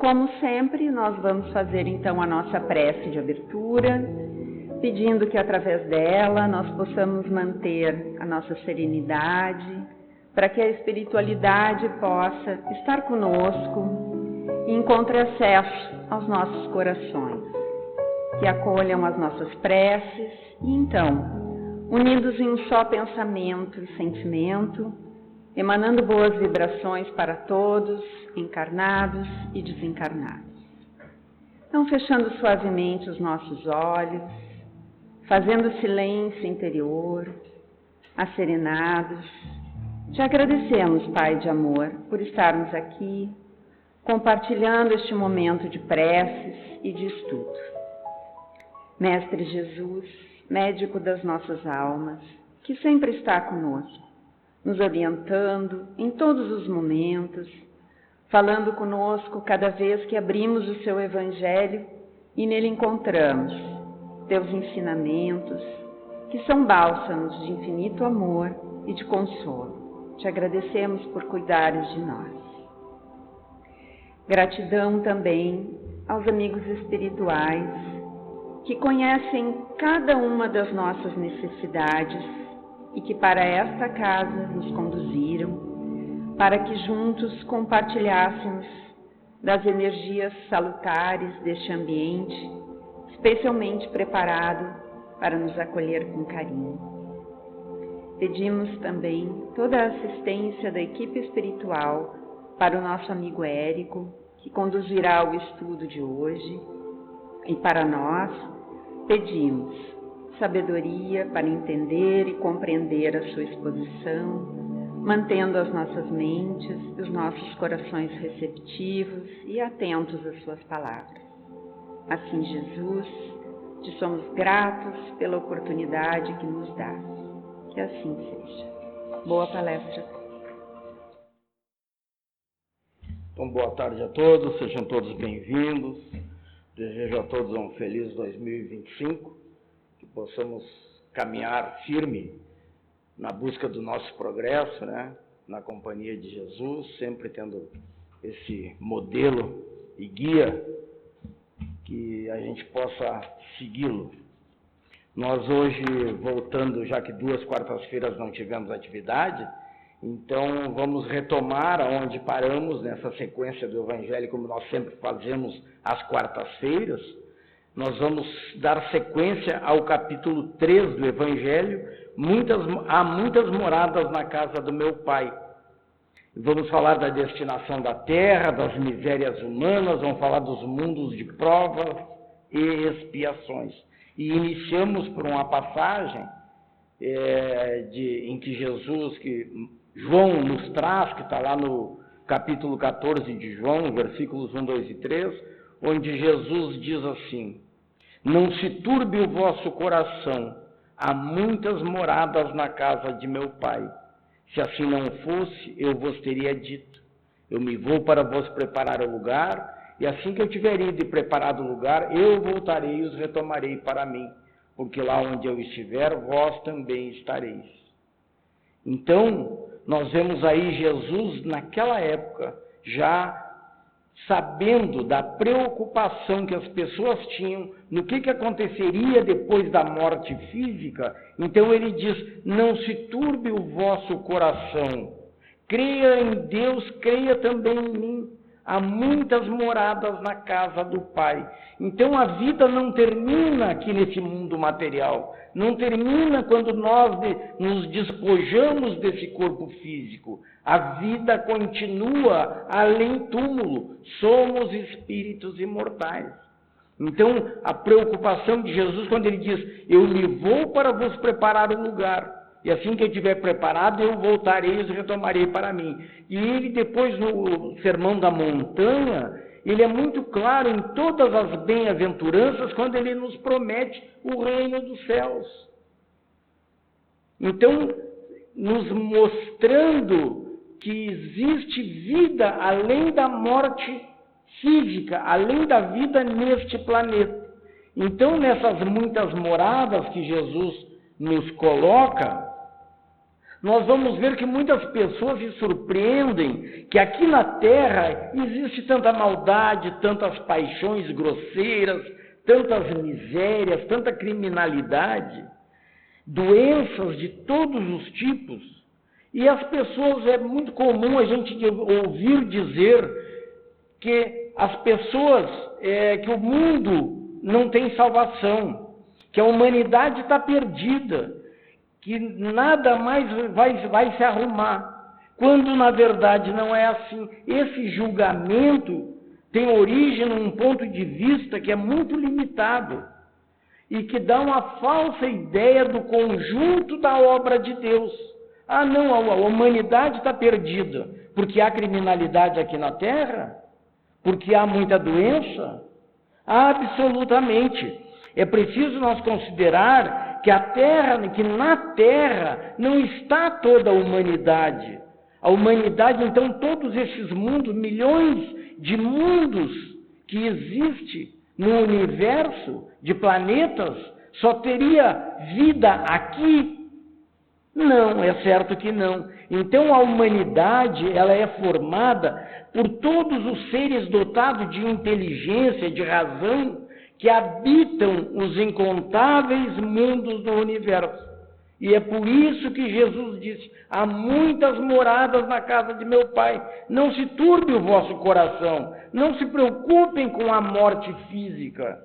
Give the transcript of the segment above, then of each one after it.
como sempre, nós vamos fazer então a nossa prece de abertura, pedindo que através dela nós possamos manter a nossa serenidade, para que a espiritualidade possa estar conosco e encontre acesso aos nossos corações, que acolham as nossas preces e então, unidos em um só pensamento e sentimento, emanando boas vibrações para todos, encarnados e desencarnados. Então, fechando suavemente os nossos olhos, fazendo silêncio interior, asserenados, te agradecemos, Pai de amor, por estarmos aqui, compartilhando este momento de preces e de estudo. Mestre Jesus, médico das nossas almas, que sempre está conosco, nos orientando em todos os momentos, falando conosco cada vez que abrimos o seu Evangelho e nele encontramos teus ensinamentos, que são bálsamos de infinito amor e de consolo. Te agradecemos por cuidares de nós. Gratidão também aos amigos espirituais que conhecem cada uma das nossas necessidades e que para esta casa nos conduziram, para que juntos compartilhássemos das energias salutares deste ambiente, especialmente preparado para nos acolher com carinho. Pedimos também toda a assistência da equipe espiritual para o nosso amigo Érico, que conduzirá o estudo de hoje, e para nós pedimos sabedoria para entender e compreender a sua exposição, mantendo as nossas mentes e os nossos corações receptivos e atentos às suas palavras. Assim, Jesus, te somos gratos pela oportunidade que nos dá. Que assim seja. Boa palestra. Então, boa tarde a todos, sejam todos bem-vindos. Desejo a todos um feliz 2025, que possamos caminhar firme na busca do nosso progresso, né? Na companhia de Jesus, sempre tendo esse modelo e guia, que a gente possa segui-lo. Nós hoje, voltando, já que 2 quartas-feiras não tivemos atividade, então vamos retomar aonde paramos nessa sequência do Evangelho, como nós sempre fazemos às quartas-feiras. Nós vamos dar sequência ao capítulo 3 do Evangelho, há muitas moradas na casa do meu Pai. Vamos falar da destinação da terra, das misérias humanas, vamos falar dos mundos de provas e expiações. E iniciamos por uma passagem em que João nos traz, que está lá no capítulo 14 de João, versículos 1, 2 e 3, onde Jesus diz assim: não se turbe o vosso coração, há muitas moradas na casa de meu Pai. Se assim não fosse, eu vos teria dito, eu me vou para vos preparar o lugar, e assim que eu tiver ido e preparado o lugar, eu voltarei e os retomarei para mim, porque lá onde eu estiver, vós também estareis. Então, nós vemos aí Jesus, naquela época, já sabendo da preocupação que as pessoas tinham no que aconteceria depois da morte física. Então ele diz: não se turbe o vosso coração, creia em Deus, creia também em mim. Há muitas moradas na casa do Pai. Então a vida não termina aqui nesse mundo material. Não termina quando nós nos despojamos desse corpo físico. A vida continua além túmulo. Somos espíritos imortais. Então a preocupação de Jesus, quando ele diz: eu me vou para vos preparar um lugar, e assim que eu estiver preparado, eu voltarei e os retomarei para mim. E ele depois, no Sermão da Montanha, ele é muito claro em todas as bem-aventuranças, quando ele nos promete o reino dos céus. Então, nos mostrando que existe vida além da morte física, além da vida neste planeta. Então, nessas muitas moradas que Jesus nos coloca, nós vamos ver que muitas pessoas se surpreendem que aqui na Terra existe tanta maldade, tantas paixões grosseiras, tantas misérias, tanta criminalidade, doenças de todos os tipos. E as pessoas, é muito comum a gente ouvir dizer que as pessoas, que o mundo não tem salvação, que a humanidade está perdida, que nada mais vai se arrumar, quando na verdade não é assim. Esse julgamento tem origem num ponto de vista que é muito limitado e que dá uma falsa ideia do conjunto da obra de Deus. Ah, não, a humanidade está perdida porque há criminalidade aqui na Terra? Porque há muita doença? Absolutamente. É preciso nós considerar que na Terra não está toda a humanidade. A humanidade, então, todos esses mundos, milhões de mundos que existem no universo, de planetas, só teria vida aqui? Não, é certo que não. Então a humanidade, ela é formada por todos os seres dotados de inteligência, de razão, que habitam os incontáveis mundos do universo. E é por isso que Jesus disse: há muitas moradas na casa de meu Pai. Não se turbe o vosso coração, não se preocupem com a morte física.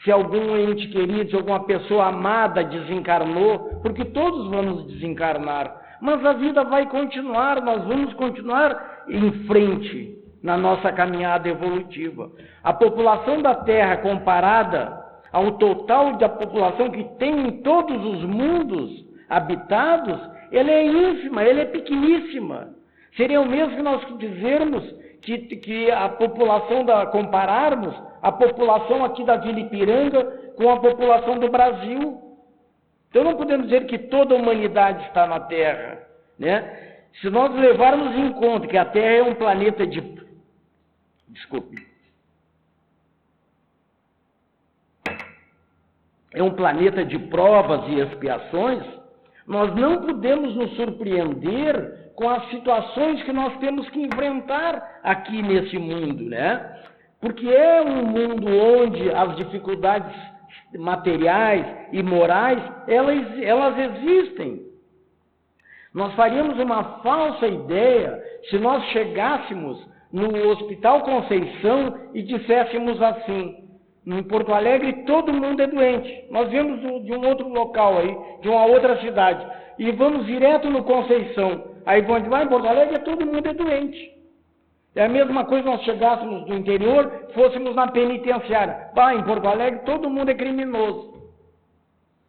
Se algum ente querido, se alguma pessoa amada desencarnou, porque todos vamos desencarnar, mas a vida vai continuar, nós vamos continuar em frente na nossa caminhada evolutiva. A população da Terra, comparada ao total da população que tem em todos os mundos habitados, ela é ínfima, ela é pequeníssima. Seria o mesmo que nós dizermos que a população, compararmos a população aqui da Vila Ipiranga com a população do Brasil. Então não podemos dizer que toda a humanidade está na Terra, né? Se nós levarmos em conta que a Terra é um planeta de... é um planeta de provas e expiações, nós não podemos nos surpreender com as situações que nós temos que enfrentar aqui nesse mundo, né? Porque é um mundo onde as dificuldades materiais e morais, elas existem. Nós faríamos uma falsa ideia se nós chegássemos no Hospital Conceição e disséssemos assim: em Porto Alegre todo mundo é doente. Nós viemos de um outro local aí, de uma outra cidade, e vamos direto no Conceição. Aí vamos dizer: em Porto Alegre todo mundo é doente. É a mesma coisa nós chegássemos do interior, fôssemos na penitenciária. Em Porto Alegre todo mundo é criminoso.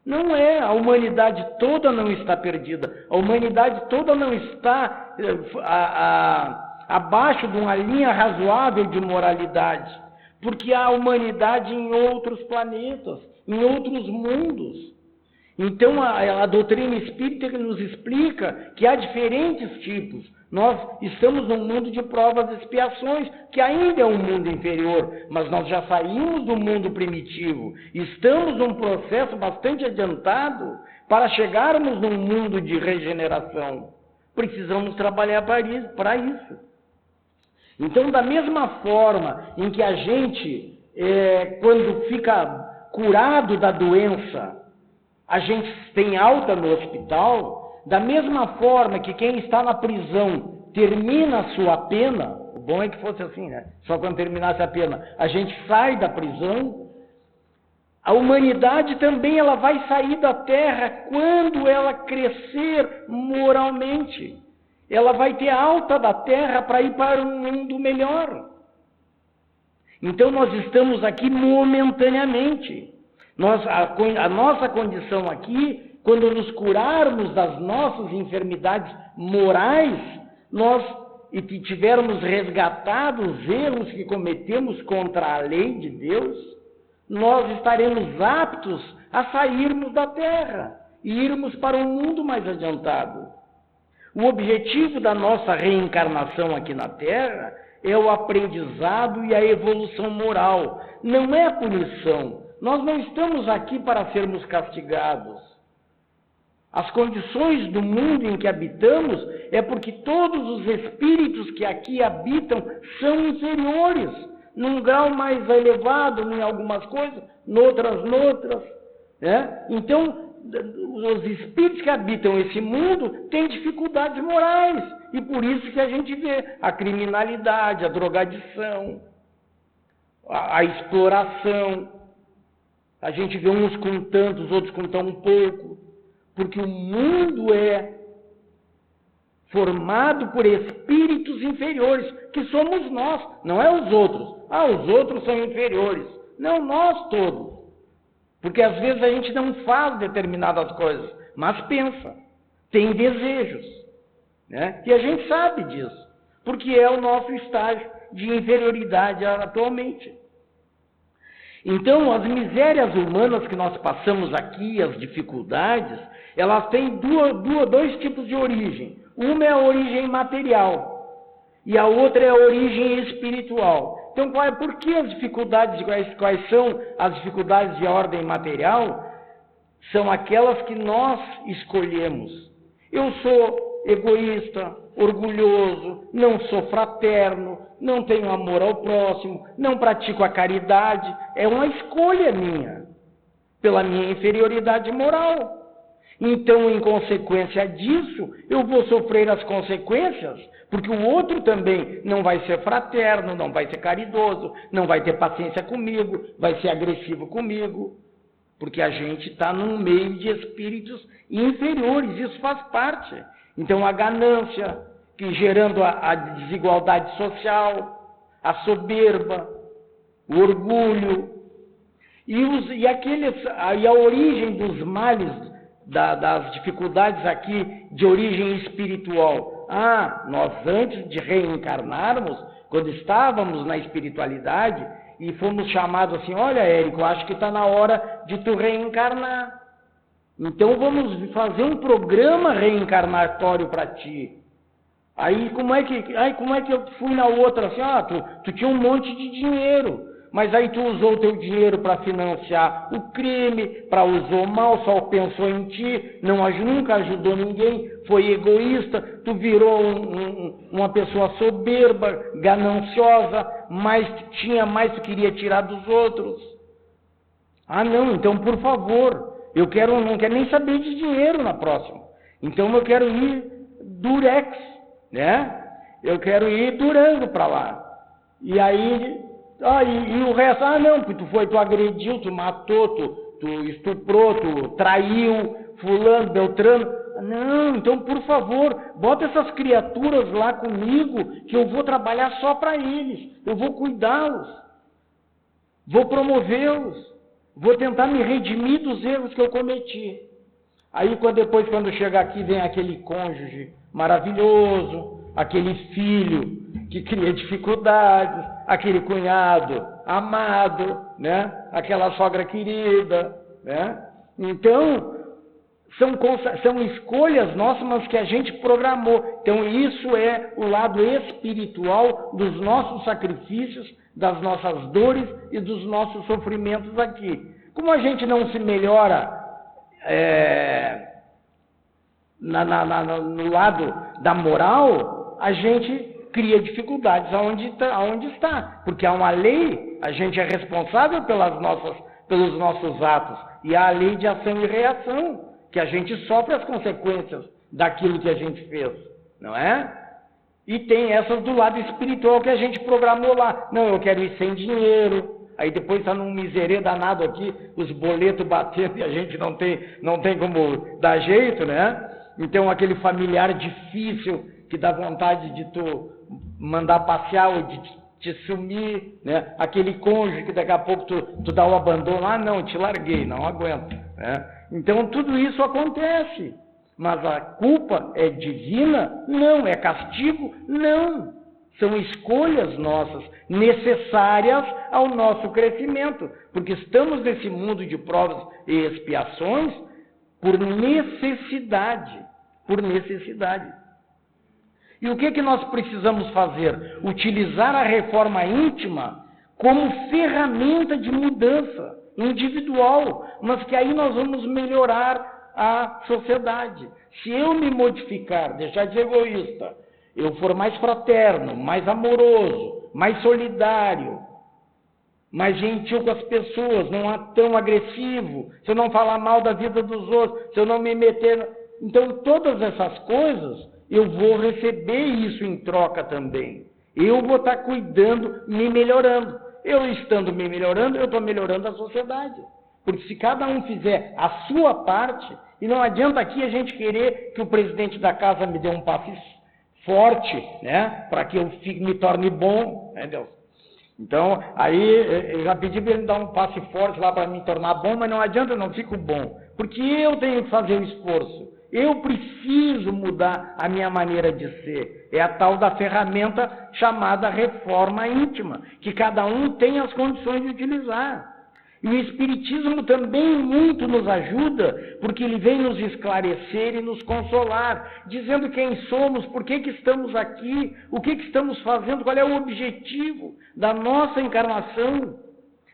Não é, a humanidade toda não está perdida. A humanidade toda não está abaixo de uma linha razoável de moralidade. Porque há humanidade em outros planetas, em outros mundos. Então a doutrina espírita nos explica que há diferentes tipos. Nós estamos num mundo de provas e expiações, que ainda é um mundo inferior, mas nós já saímos do mundo primitivo. Estamos num processo bastante adiantado para chegarmos num mundo de regeneração. Precisamos trabalhar para isso. Então, da mesma forma em que a gente, quando fica curado da doença, a gente tem alta no hospital, da mesma forma que quem está na prisão termina a sua pena, o bom é que fosse assim, né? Só quando terminasse a pena, a gente sai da prisão. A humanidade também ela vai sair da Terra quando ela crescer moralmente. Ela vai ter alta da Terra para ir para um mundo melhor. Então nós estamos aqui momentaneamente. A nossa condição aqui, quando nos curarmos das nossas enfermidades morais, e tivermos resgatado os erros que cometemos contra a lei de Deus, nós estaremos aptos a sairmos da Terra e irmos para um mundo mais adiantado. O objetivo da nossa reencarnação aqui na Terra é o aprendizado e a evolução moral, não é a punição. Nós não estamos aqui para sermos castigados. As condições do mundo em que habitamos é porque todos os espíritos que aqui habitam são inferiores, num grau mais elevado em algumas coisas, noutras. Né? Então, os espíritos que habitam esse mundo têm dificuldades morais, e por isso que a gente vê a criminalidade, a drogadição, a exploração. A gente vê uns com tanto, os outros com tão pouco, porque o mundo é formado por espíritos inferiores, que somos nós, não é os outros. Ah, os outros são inferiores. Não, nós todos. Porque às vezes a gente não faz determinadas coisas, mas pensa, tem desejos, né? E a gente sabe disso, porque é o nosso estágio de inferioridade atualmente. Então, as misérias humanas que nós passamos aqui, as dificuldades, elas têm dois tipos de origem. Uma é a origem material e a outra é a origem espiritual. Então, por que as dificuldades, quais são as dificuldades de ordem material? São aquelas que nós escolhemos. Eu sou egoísta, orgulhoso, não sou fraterno, não tenho amor ao próximo, não pratico a caridade. É uma escolha minha, pela minha inferioridade moral. Então, em consequência disso, eu vou sofrer as consequências, porque o outro também não vai ser fraterno, não vai ser caridoso, não vai ter paciência comigo, vai ser agressivo comigo, porque a gente está num meio de espíritos inferiores, isso faz parte. Então, a ganância, que gerando a desigualdade social, a soberba, o orgulho, e a origem dos males, das dificuldades aqui de origem espiritual. Nós antes de reencarnarmos, quando estávamos na espiritualidade, e fomos chamados assim, olha, Érico, acho que está na hora de tu reencarnar. Então vamos fazer um programa reencarnatório para ti. Aí como é que eu fui na outra assim, tu tinha um monte de dinheiro, mas aí tu usou o teu dinheiro para financiar o crime, usou mal, só pensou em ti, nunca ajudou ninguém, foi egoísta, tu virou uma pessoa soberba, gananciosa, tinha mais que queria tirar dos outros. Não, então por favor, não quero nem saber de dinheiro na próxima. Então eu quero ir durex, né? Eu quero ir Durango para lá. E aí... e o resto, não, porque tu agrediu, tu matou, tu estuprou, tu traiu fulano, beltrano. Não, então por favor, bota essas criaturas lá comigo, que eu vou trabalhar só para eles, eu vou cuidá-los, vou promovê-los, vou tentar me redimir dos erros que eu cometi. Aí depois quando chega aqui vem aquele cônjuge maravilhoso, aquele filho que cria dificuldades, aquele cunhado amado, né? Aquela sogra querida, né? Então, são escolhas nossas, mas que a gente programou. Então, isso é o lado espiritual dos nossos sacrifícios, das nossas dores e dos nossos sofrimentos aqui. Como a gente não se melhora no lado da moral, a gente cria dificuldades aonde está, porque há uma lei, a gente é responsável pelos nossos atos, e há a lei de ação e reação, que a gente sofre as consequências daquilo que a gente fez, não é? E tem essas do lado espiritual que a gente programou lá. Não, eu quero ir sem dinheiro, aí depois está num miserê danado aqui, os boletos batendo e a gente não tem como dar jeito, né? Então aquele familiar difícil que dá vontade de tu mandar passear ou de te sumir, né? Aquele cônjuge que daqui a pouco tu dá o abandono, não, te larguei, não aguento, né? Então tudo isso acontece, mas a culpa é divina? Não. É castigo? Não. São escolhas nossas, necessárias ao nosso crescimento, porque estamos nesse mundo de provas e expiações por necessidade, E o que nós precisamos fazer? Utilizar a reforma íntima como ferramenta de mudança individual, mas que aí nós vamos melhorar à sociedade. Se eu me modificar, deixar de ser egoísta, eu for mais fraterno, mais amoroso, mais solidário, mais gentil com as pessoas, não é tão agressivo, se eu não falar mal da vida dos outros, se eu não me meter... Então, todas essas coisas, eu vou receber isso em troca também. Eu vou estar cuidando, me melhorando. Eu estando me melhorando, eu estou melhorando a sociedade. Porque se cada um fizer a sua parte, e não adianta aqui a gente querer que o presidente da casa me dê um passe forte, né, para que eu me torne bom, né, Deus? Então, aí eu já pedi para ele me dar um passe forte lá para me tornar bom, mas não adianta, eu não fico bom, porque eu tenho que fazer o esforço. Eu preciso mudar a minha maneira de ser. É a tal da ferramenta chamada reforma íntima, que cada um tem as condições de utilizar. E o Espiritismo também muito nos ajuda, porque ele vem nos esclarecer e nos consolar, dizendo quem somos, por que estamos aqui, o que estamos fazendo, qual é o objetivo da nossa encarnação.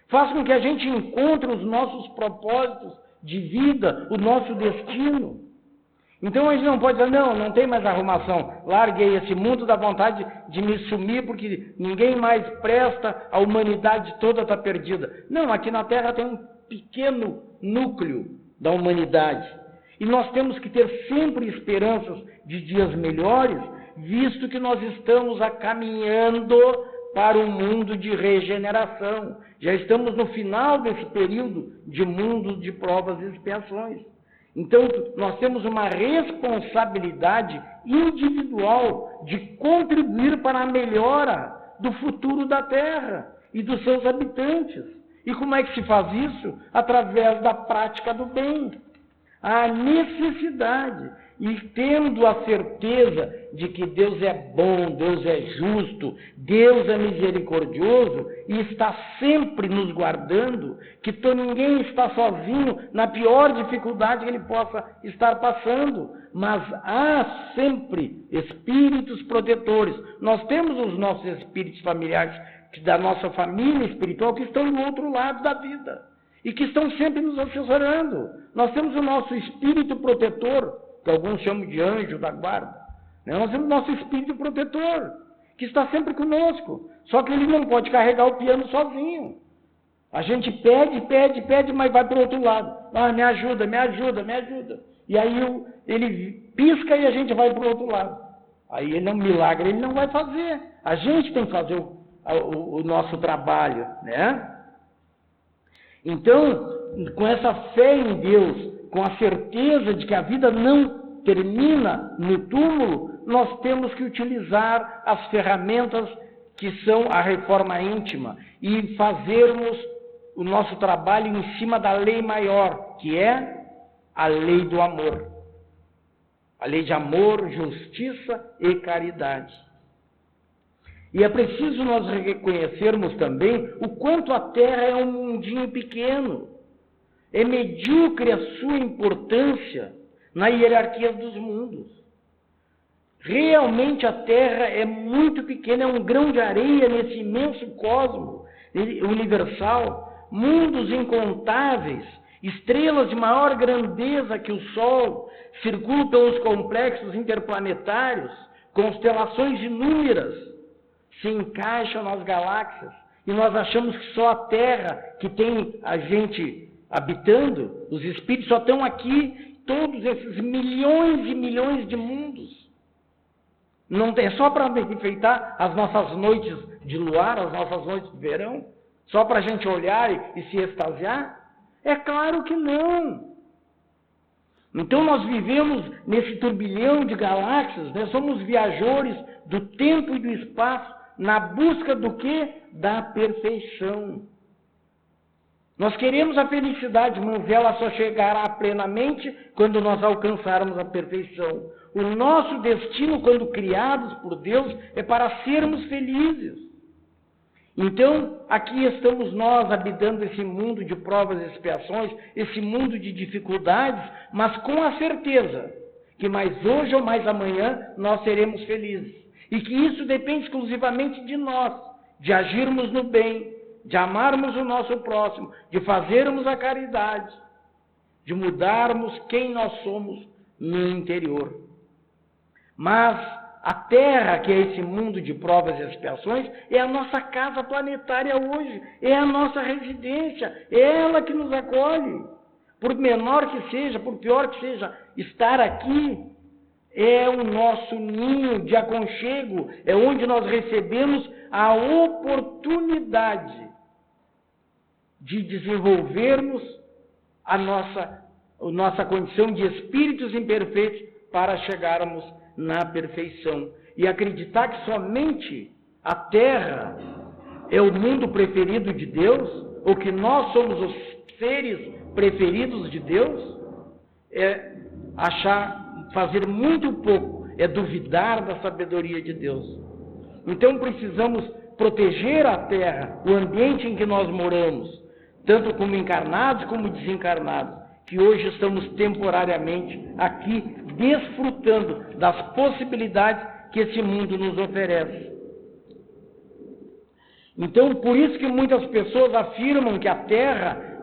Faz com que a gente encontre os nossos propósitos de vida, o nosso destino. Então a gente não pode dizer, não tem mais arrumação, larguei esse mundo, dá vontade de me sumir porque ninguém mais presta, a humanidade toda está perdida. Não, aqui na Terra tem um pequeno núcleo da humanidade. E nós temos que ter sempre esperanças de dias melhores, visto que nós estamos caminhando para um mundo de regeneração. Já estamos no final desse período de mundo de provas e expiações. Então, nós temos uma responsabilidade individual de contribuir para a melhora do futuro da Terra e dos seus habitantes. E como é que se faz isso? Através da prática do bem. A necessidade. E tendo a certeza de que Deus é bom, Deus é justo, Deus é misericordioso e está sempre nos guardando, que ninguém está sozinho na pior dificuldade que ele possa estar passando, mas há sempre espíritos protetores. Nós temos os nossos espíritos familiares da nossa família espiritual que estão do outro lado da vida e que estão sempre nos assessorando. Nós temos o nosso espírito protetor, que alguns chamam de anjo da guarda. Nós temos o nosso espírito protetor, que está sempre conosco. Só que ele não pode carregar o piano sozinho. A gente pede, mas vai para o outro lado. Me ajuda. E aí ele pisca e a gente vai para o outro lado. Aí ele é um milagre, ele não vai fazer. A gente tem que fazer o nosso trabalho, né? Então, com essa fé em Deus, com a certeza de que a vida não termina no túmulo, nós temos que utilizar as ferramentas que são a reforma íntima e fazermos o nosso trabalho em cima da lei maior, que é a lei do amor. A lei de amor, justiça e caridade. E é preciso nós reconhecermos também o quanto a Terra é um mundinho pequeno. É medíocre a sua importância na hierarquia dos mundos. Realmente a Terra é muito pequena, é um grão de areia nesse imenso cosmos universal, mundos incontáveis, estrelas de maior grandeza que o Sol, circulam pelos complexos interplanetários, constelações inúmeras se encaixam nas galáxias, e nós achamos que só a Terra que tem a gente habitando, os espíritos só estão aqui, todos esses milhões e milhões de mundos. Não é só para enfeitar as nossas noites de luar, as nossas noites de verão? Só para a gente olhar e se extasiar? É claro que não. Então nós vivemos nesse turbilhão de galáxias, né? Somos viajores do tempo e do espaço, na busca do quê? Da perfeição. Nós queremos a felicidade, mas ela só chegará plenamente quando nós alcançarmos a perfeição. O nosso destino, quando criados por Deus, é para sermos felizes. Então, aqui estamos nós habitando esse mundo de provas e expiações, esse mundo de dificuldades, mas com a certeza que mais hoje ou mais amanhã nós seremos felizes. E que isso depende exclusivamente de nós, de agirmos no bem, de amarmos o nosso próximo, de fazermos a caridade, de mudarmos quem nós somos no interior. Mas a Terra, que é esse mundo de provas e expiações, é a nossa casa planetária hoje, é a nossa residência, é ela que nos acolhe. Por menor que seja, por pior que seja, estar aqui é o nosso ninho de aconchego, é onde nós recebemos a oportunidade de desenvolvermos a nossa condição de espíritos imperfeitos para chegarmos na perfeição. E acreditar que somente a Terra é o mundo preferido de Deus, ou que nós somos os seres preferidos de Deus, é fazer muito pouco, é duvidar da sabedoria de Deus. Então precisamos proteger a Terra, o ambiente em que nós moramos, tanto como encarnados como desencarnados, que hoje estamos temporariamente aqui desfrutando das possibilidades que esse mundo nos oferece. Então, por isso que muitas pessoas afirmam que a Terra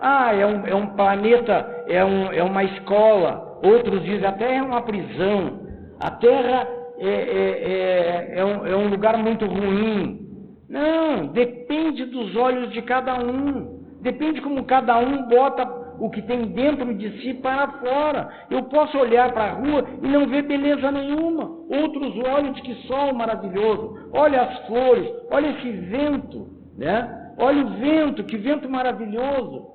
é um planeta, é uma escola. Outros dizem a Terra é uma prisão. A Terra é um lugar muito ruim. Não, depende dos olhos de cada um. Depende como cada um bota o que tem dentro de si para fora. Eu posso olhar para a rua e não ver beleza nenhuma. Outros olham de que sol maravilhoso. Olha as flores, olha esse vento, né? Olha o vento, que vento maravilhoso.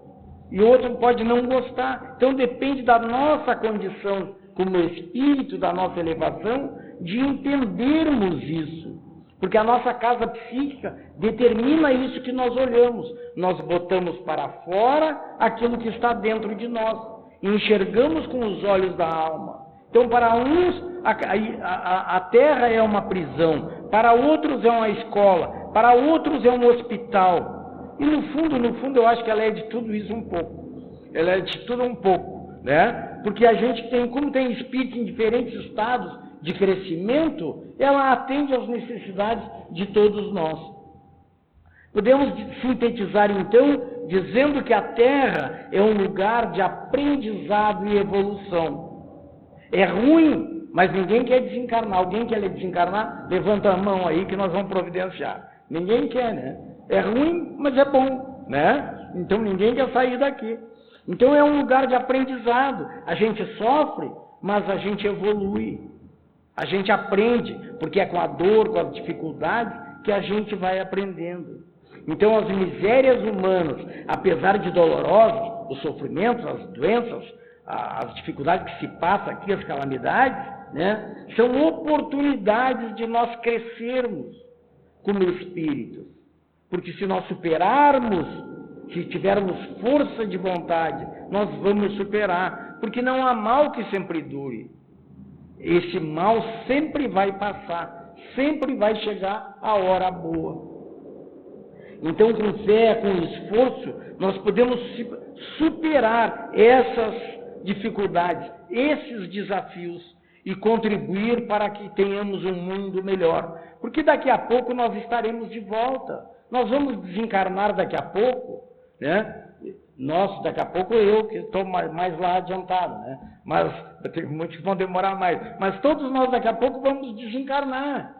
E outro pode não gostar. Então depende da nossa condição como espírito, da nossa elevação, de entendermos isso. Porque a nossa casa psíquica determina isso que nós olhamos. Nós botamos para fora aquilo que está dentro de nós. E enxergamos com os olhos da alma. Então, para uns, a Terra é uma prisão. Para outros, é uma escola. Para outros, é um hospital. E no fundo, eu acho que ela é de tudo isso um pouco. Ela é de tudo um pouco, né? Porque a gente como tem espírito em diferentes estados de crescimento, ela atende às necessidades de todos nós. Podemos sintetizar, então, dizendo que a Terra é um lugar de aprendizado e evolução. É ruim, mas ninguém quer desencarnar. Alguém quer desencarnar? Levanta a mão aí que nós vamos providenciar. Ninguém quer, né? É ruim, mas é bom, né? Então ninguém quer sair daqui. Então é um lugar de aprendizado. A gente sofre, mas a gente evolui. A gente aprende, porque é com a dor, com as dificuldades, que a gente vai aprendendo. Então, as misérias humanas, apesar de dolorosas, os sofrimentos, as doenças, as dificuldades que se passam aqui, as calamidades, né, são oportunidades de nós crescermos como espíritos. Porque se nós superarmos, se tivermos força de vontade, nós vamos superar. Porque não há mal que sempre dure. Esse mal sempre vai passar, sempre vai chegar a hora boa. Então, com fé, com esforço, nós podemos superar essas dificuldades, esses desafios e contribuir para que tenhamos um mundo melhor. Porque daqui a pouco nós estaremos de volta. Nós vamos desencarnar daqui a pouco, né? Nós, daqui a pouco eu, que estou mais lá adiantado, né? Mas tem muitos que vão demorar mais. Mas todos nós daqui a pouco vamos desencarnar.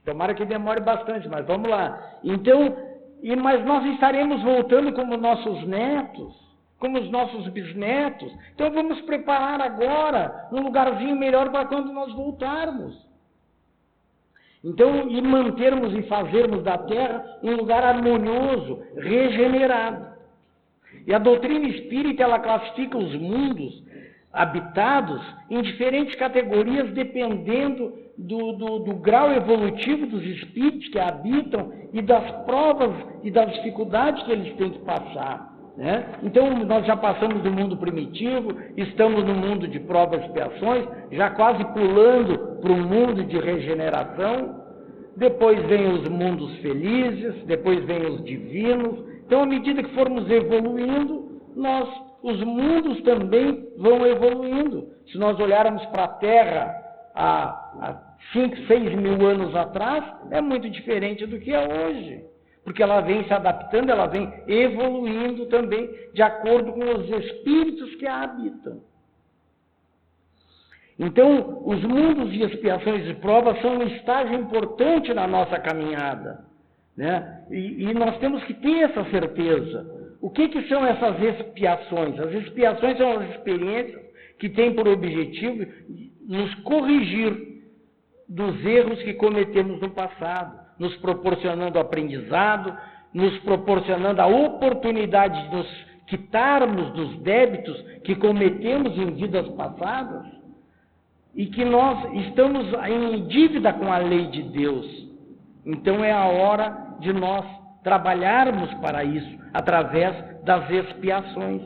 Tomara que demore bastante, mas vamos lá. Então, mas nós estaremos voltando como nossos netos, como os nossos bisnetos. Então vamos preparar agora um lugarzinho melhor para quando nós voltarmos. Então, e mantermos e fazermos da Terra um lugar harmonioso, regenerado. E a doutrina espírita, ela classifica os mundos habitados em diferentes categorias, dependendo do grau evolutivo dos espíritos que habitam e das provas e das dificuldades que eles têm que passar, né? Então, nós já passamos do mundo primitivo, estamos no mundo de provas e expiações, já quase pulando para o mundo de regeneração. Depois vem os mundos felizes, depois vem os divinos. Então, à medida que formos evoluindo, os mundos também vão evoluindo. Se nós olharmos para a Terra há 5, 6 mil anos atrás, é muito diferente do que é hoje. porque ela vem se adaptando, ela vem evoluindo também de acordo com os espíritos que a habitam. Então, os mundos de expiações e provas são um estágio importante na nossa caminhada, né? E nós temos que ter essa certeza. O que são essas expiações? As expiações são as experiências que têm por objetivo nos corrigir dos erros que cometemos no passado, nos proporcionando aprendizado, nos proporcionando a oportunidade de nos quitarmos dos débitos que cometemos em vidas passadas e que nós estamos em dívida com a lei de Deus. Então é a hora de nós trabalharmos para isso, através das expiações.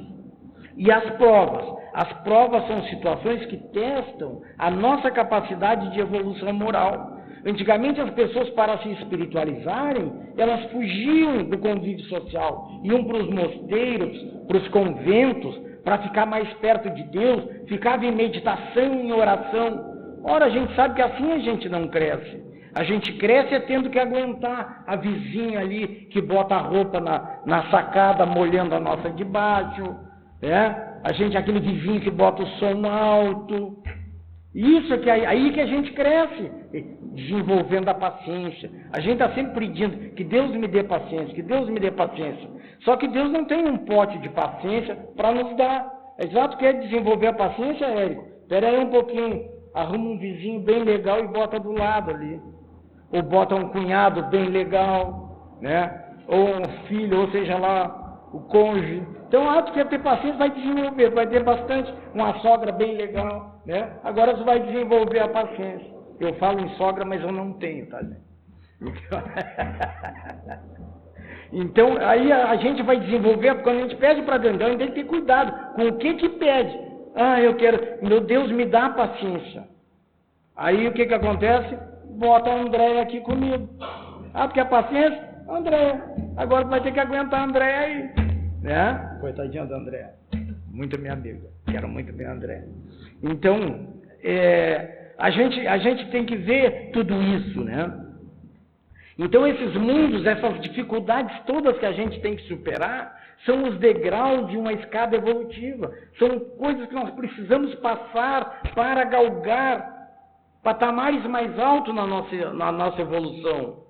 E as provas? As provas são situações que testam a nossa capacidade de evolução moral. Antigamente as pessoas, para se espiritualizarem, elas fugiam do convívio social, iam para os mosteiros, para os conventos, para ficar mais perto de Deus, ficavam em meditação, em oração. Ora, a gente sabe que assim a gente não cresce. A gente cresce tendo que aguentar a vizinha ali que bota a roupa na sacada, molhando a nossa de baixo, né? Aquele vizinho que bota o som alto. Isso é que aí que a gente cresce, desenvolvendo a paciência. A gente está sempre pedindo que Deus me dê paciência, que Deus me dê paciência. Só que Deus não tem um pote de paciência para nos dar. Exato, quer desenvolver a paciência, Érico? Espera aí um pouquinho, arruma um vizinho bem legal e bota do lado ali. Ou bota um cunhado bem legal, né? Ou um filho, ou seja lá, o cônjuge. Então, tu quer ter paciência, vai desenvolver, vai ter bastante, uma sogra bem legal, né? Agora você vai desenvolver a paciência. Eu falo em sogra, mas eu não tenho, tá? Então, aí a gente vai desenvolver, quando a gente pede para Deus, a gente tem que ter cuidado com o que pede. Eu quero, meu Deus, me dá paciência. Aí o que acontece? Bota a Andréia aqui comigo. Tu quer paciência? Andréia. Agora tu vai ter que aguentar a Andréia aí. Né? Coitadinha da Andréia. Muito minha amiga. Quero muito bem a Andréia. Então, a gente tem que ver tudo isso, né? Então, esses mundos, essas dificuldades todas que a gente tem que superar, são os degraus de uma escada evolutiva. São coisas que nós precisamos passar para galgar patamares mais altos na nossa evolução.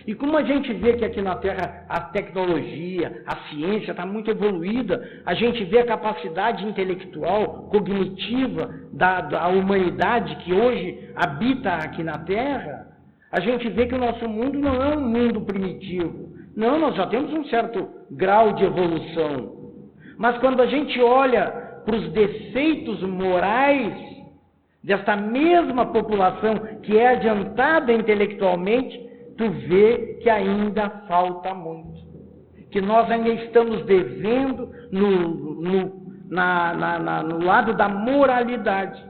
E como a gente vê que aqui na Terra a tecnologia, a ciência está muito evoluída, a gente vê a capacidade intelectual, cognitiva da humanidade que hoje habita aqui na Terra, a gente vê que o nosso mundo não é um mundo primitivo. Não, nós já temos um certo grau de evolução. Mas quando a gente olha para os defeitos morais desta mesma população que é adiantada intelectualmente, tu vê que ainda falta muito. Que nós ainda estamos devendo no lado da moralidade.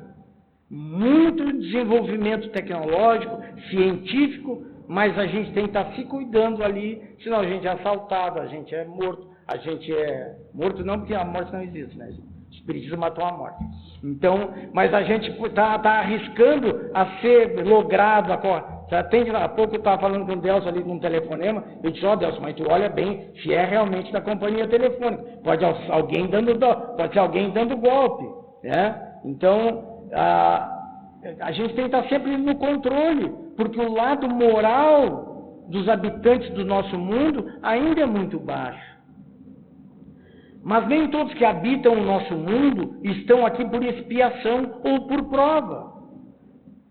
Muito desenvolvimento tecnológico, científico, mas a gente tem que estar se cuidando ali, senão a gente é assaltado, a gente é morto. A gente é morto não, porque a morte não existe, né? O espiritismo matou a morte. Então, mas a gente está arriscando a ser logrado. Há pouco eu estava falando com o Delcio ali num telefonema, eu disse, Delcio, mas tu olha bem se é realmente da companhia telefônica. Pode ser alguém dando golpe, né? Então, a gente tem que estar sempre no controle, porque o lado moral dos habitantes do nosso mundo ainda é muito baixo. Mas nem todos que habitam o nosso mundo estão aqui por expiação ou por prova.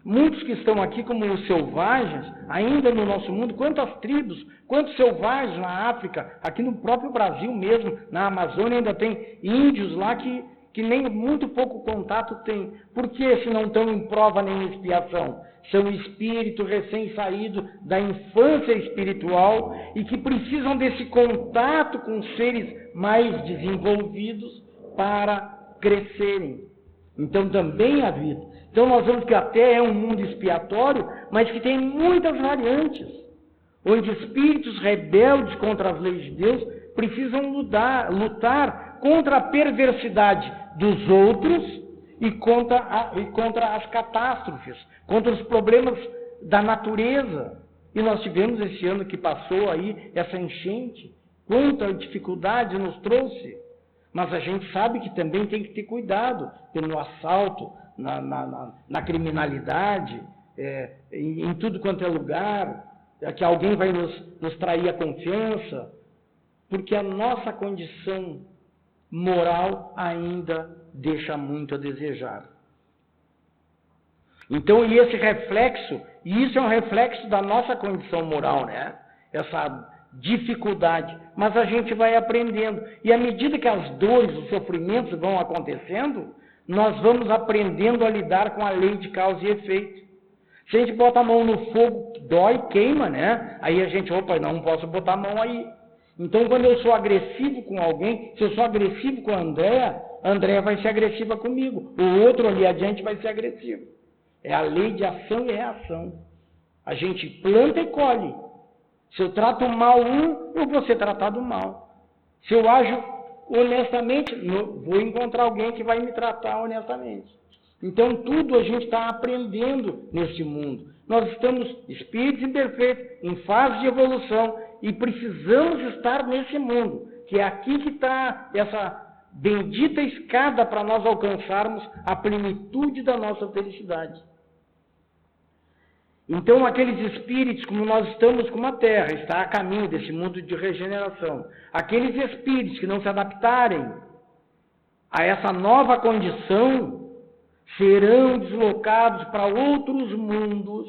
Muitos que estão aqui como os selvagens, ainda no nosso mundo, quantas tribos, quantos selvagens na África, aqui no próprio Brasil mesmo, na Amazônia, ainda tem índios lá que nem muito pouco contato tem. Por que se não estão em prova nem em expiação? São espíritos recém-saídos da infância espiritual e que precisam desse contato com seres mais desenvolvidos para crescerem. Então também a vida. Então nós vemos que até é um mundo expiatório, mas que tem muitas variantes, onde espíritos rebeldes contra as leis de Deus precisam lutar contra a perversidade dos outros e contra as catástrofes, contra os problemas da natureza. E nós tivemos esse ano que passou aí essa enchente. Quanta dificuldade nos trouxe. Mas a gente sabe que também tem que ter cuidado no assalto, na criminalidade, em tudo quanto é lugar, que alguém vai nos trair a confiança, porque a nossa condição moral ainda deixa muito a desejar. Então, e esse reflexo, e isso é um reflexo da nossa condição moral, né? Essa dificuldade, mas a gente vai aprendendo, e à medida que as dores, os sofrimentos vão acontecendo, nós vamos aprendendo a lidar com a lei de causa e efeito. Se a gente bota a mão no fogo, dói, queima, né? Aí a gente, opa, não posso botar a mão aí. Então, quando eu sou agressivo com alguém, se eu sou agressivo com a Andréa vai ser agressiva comigo, o outro ali adiante vai ser agressivo. É a lei de ação e reação. A gente planta e colhe. Se eu trato mal eu vou ser tratado mal. Se eu ajo honestamente, vou encontrar alguém que vai me tratar honestamente. Então, tudo a gente está aprendendo neste mundo. Nós estamos espíritos imperfeitos, em fase de evolução, e precisamos estar nesse mundo, que é aqui que está essa bendita escada para nós alcançarmos a plenitude da nossa felicidade. Então, aqueles espíritos, como nós estamos como a Terra, está a caminho desse mundo de regeneração. Aqueles espíritos que não se adaptarem a essa nova condição, serão deslocados para outros mundos,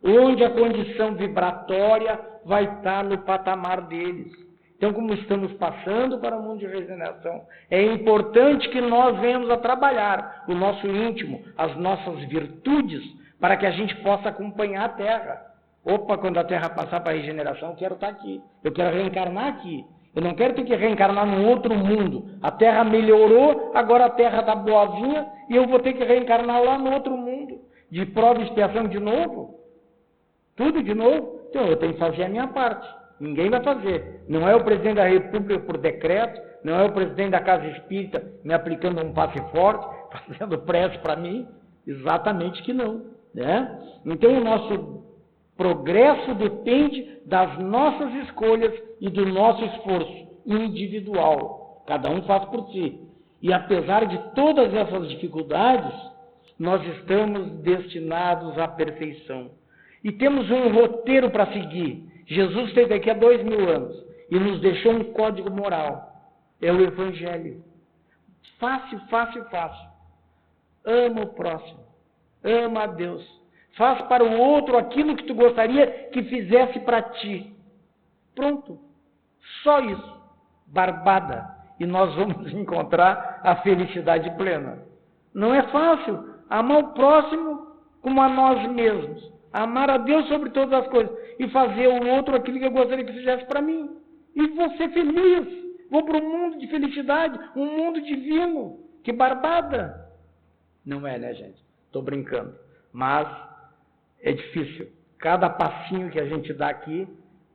onde a condição vibratória vai estar no patamar deles. Então, como estamos passando para o mundo de regeneração, é importante que nós venhamos a trabalhar o nosso íntimo, as nossas virtudes, para que a gente possa acompanhar a Terra. Opa, quando a Terra passar para a regeneração, eu quero estar aqui. Eu quero reencarnar aqui. Eu não quero ter que reencarnar num outro mundo. A Terra melhorou, agora a Terra está boazinha, e eu vou ter que reencarnar lá no outro mundo. De prova e expiação de novo. Tudo de novo. Então eu tenho que fazer a minha parte. Ninguém vai fazer. Não é o presidente da República por decreto, não é o presidente da Casa Espírita me aplicando um passe forte, fazendo prece para mim. Exatamente que não. Né? Então o nosso progresso depende das nossas escolhas e do nosso esforço individual. Cada um faz por si. E apesar de todas essas dificuldades, nós estamos destinados à perfeição. E temos um roteiro para seguir. Jesus esteve aqui há 2000 anos e nos deixou um código moral. É o Evangelho. Fácil, fácil, fácil. Ama o próximo. Ama a Deus. Faz para o outro aquilo que tu gostaria que fizesse para ti. Pronto. Só isso. Barbada. E nós vamos encontrar a felicidade plena. Não é fácil amar o próximo como a nós mesmos. Amar a Deus sobre todas as coisas. E fazer o outro aquilo que eu gostaria que fizesse para mim. E vou ser feliz. Vou para um mundo de felicidade. Um mundo divino. Que barbada. Não é, né, gente? Estou brincando. Mas é difícil. Cada passinho que a gente dá aqui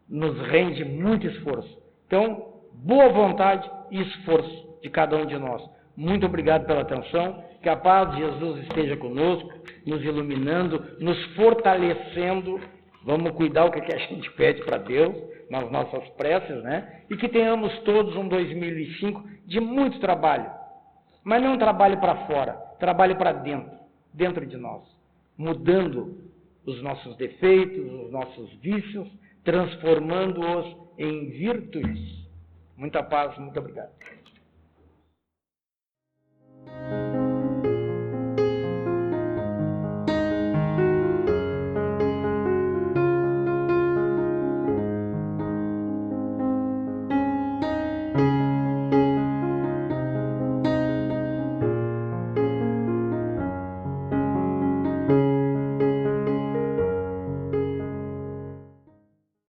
nos rende muito esforço. Então, boa vontade e esforço de cada um de nós. Muito obrigado pela atenção. Que a paz de Jesus esteja conosco, nos iluminando, nos fortalecendo. Vamos cuidar o que a gente pede para Deus nas nossas preces, né? E que tenhamos todos um 2005 de muito trabalho. Mas não trabalho para fora, trabalho para dentro de nós. Mudando os nossos defeitos, os nossos vícios, transformando-os em virtudes. Muita paz, muito obrigado.